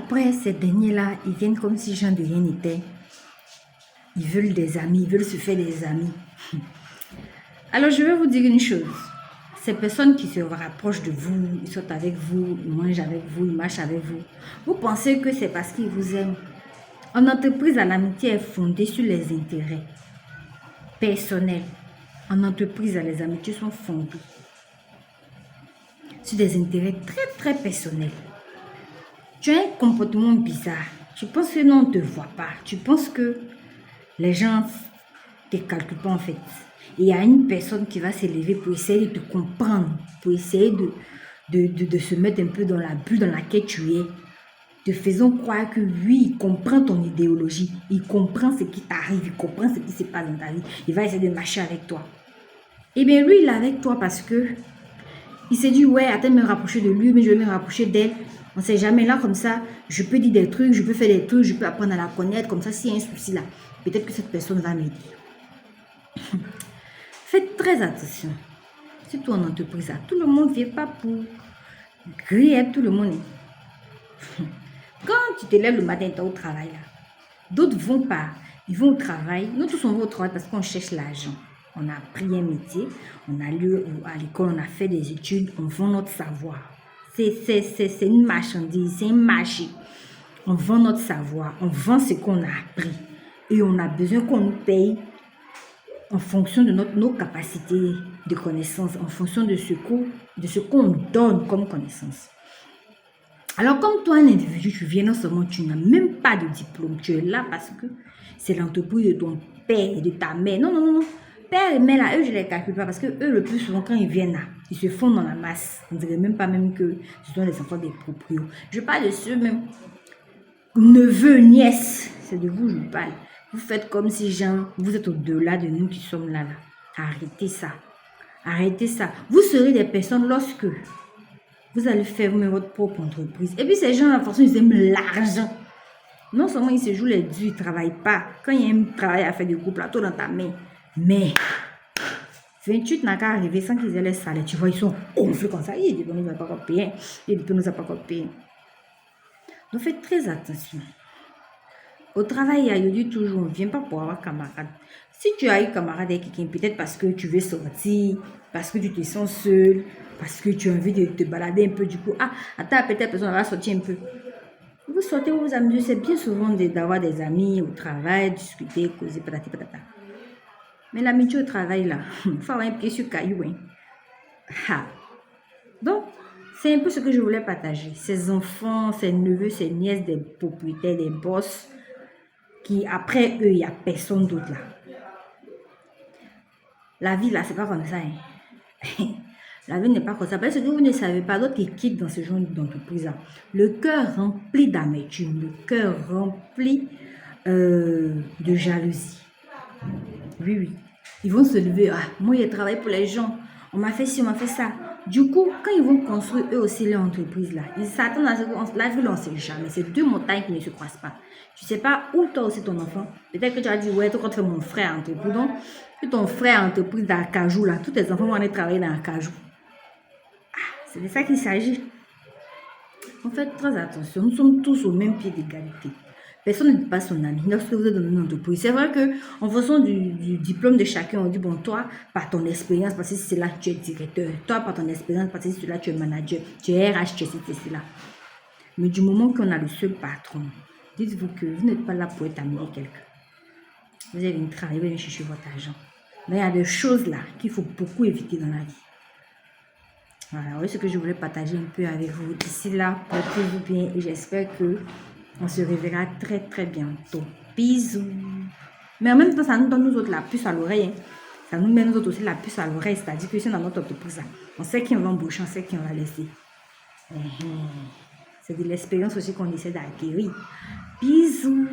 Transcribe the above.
après, ces derniers-là, ils viennent comme si gens de rien n'était. Ils veulent des amis, ils veulent se faire des amis. Alors, je vais vous dire une chose. Ces personnes qui se rapprochent de vous, ils sont avec vous, ils mangent avec vous, ils marchent avec vous. Vous pensez que c'est parce qu'ils vous aiment. En entreprise, l'amitié est fondée sur les intérêts personnels. En entreprise, les amitiés sont fondées sur des intérêts très, très personnels. Tu as un comportement bizarre. Tu penses que non, on ne te voit pas. Tu penses que les gens ne te calculent pas en fait. Et il y a une personne qui va s'élever pour essayer de te comprendre, pour essayer de se mettre un peu dans la bulle dans laquelle tu es. Te faisant croire que oui, il comprend ton idéologie, il comprend ce qui t'arrive, il comprend ce qui se passe dans ta vie. Il va essayer de marcher avec toi. Eh bien, lui, il est avec toi parce que il s'est dit, ouais, attends de me rapprocher de lui, mais je vais me rapprocher d'elle. On ne sait jamais là, comme ça, je peux dire des trucs, je peux faire des trucs, je peux apprendre à la connaître. Comme ça, s'il y a un souci là, peut-être que cette personne va m'aider. Faites très attention. Surtout en entreprise, là, tout le monde ne vient pas pour griller tout le monde. Quand tu te lèves le matin, tu es au travail là. D'autres vont pas, ils vont au travail. Nous tous on va au travail parce qu'on cherche l'argent. On a appris un métier, on a lu à l'école, on a fait des études, on vend notre savoir. C'est une marchandise, c'est un marché. On vend notre savoir, on vend ce qu'on a appris. Et on a besoin qu'on nous paye en fonction de nos capacités de connaissance, en fonction de ce qu'on donne comme connaissance. Alors, comme toi, un individu, tu viens non seulement, tu n'as même pas de diplôme, tu es là parce que c'est l'entreprise de ton père et de ta mère. Non, non, non, non. Père et mère, là, eux, je ne les calcule pas parce que eux, le plus souvent, quand ils viennent là, ils se font dans la masse. On ne dirait même pas même que ce sont les enfants des proprios. Je parle de ceux même, neveux, nièces, c'est de vous, je parle. Vous faites comme si, genre, vous êtes au-delà de nous qui sommes là, là. Arrêtez ça. Arrêtez ça. Vous serez des personnes lorsque vous allez faire vous-même votre propre entreprise. Et puis ces gens-là, de toute façon, ils aiment l'argent. Non seulement ils se jouent les dieux, ils ne travaillent pas. Quand il y a un travail à faire de couple, là, tout dans ta main. Mais 28 n'a qu'à arriver sans qu'ils aient les salaires. Tu vois, ils sont gonflés comme ça. Il dit qu'on ne nous a pas encore payé. Il dit qu'on ne nous a pas encore payé. Donc faites très attention. Au travail, il dit toujours, on ne vient pas pour avoir camarade. Si tu as eu camarade avec quelqu'un, peut-être parce que tu veux sortir, parce que tu te sens seul, parce que tu as envie de te balader un peu du coup. Ah, attends, peut-être personne va sortir un peu. Vous sortez, vous vous amusez. C'est bien souvent d'avoir des amis au travail, discuter, causer, patati patata. Mais l'amitié au travail, là, il faut avoir un pied sur caillou. Hein. Ah. Donc, c'est un peu ce que je voulais partager. Ces enfants, ces neveux, ces nièces des propriétaires, des boss, qui après eux, il n'y a personne d'autre là. La vie là, c'est pas comme ça. Hein. La vie n'est pas comme ça. Parce que vous ne savez pas, d'autres qui quittent dans ce genre d'entreprise là, le cœur rempli d'amertume, le cœur rempli de jalousie. Oui, oui. Ils vont se lever. Ah, moi, j'ai travaillé pour les gens. On m'a fait ci, on m'a fait ça. Du coup, quand ils vont construire eux aussi leur entreprise là, ils s'attendent à ce que la vie, on ne sait jamais. C'est deux montagnes qui ne se croisent pas. Tu ne sais pas où toi aussi ton enfant. Peut-être que tu as dit, ouais, toi, quand tu fais mon frère entreprise. Donc, si ton frère entreprise dans Acajou là, tous tes enfants vont aller travailler dans Acajou. Ah, c'est de ça qu'il s'agit. En fait, très attention. Nous sommes tous au même pied d'égalité. Personne ne dit pas son ami lorsque vous êtes dans une entreprise. C'est vrai qu'en fonction du diplôme de chacun, on dit, bon, toi, par ton expérience, parce que c'est là que tu es directeur. Toi, par ton expérience, parce que c'est là que tu es manager. Tu es RH, tu es c'est là. Mais du moment qu'on a le seul patron, dites-vous que vous n'êtes pas là pour étaminer quelqu'un. Vous allez venir travailler, vous allez chercher votre argent. Mais il y a des choses là qu'il faut beaucoup éviter dans la vie. Voilà, oui, ce que je voulais partager un peu avec vous. D'ici là, portez-vous bien et j'espère que on se reverra très très bientôt. Bisous. Mais en même temps, ça nous donne nous autres la puce à l'oreille. Hein. Ça nous met nous autres aussi la puce à l'oreille. C'est-à-dire que si dans notre entreprise, on sait qui on va embaucher, on sait qui on va laisser. C'est de l'expérience aussi qu'on essaie d'acquérir. Bisous.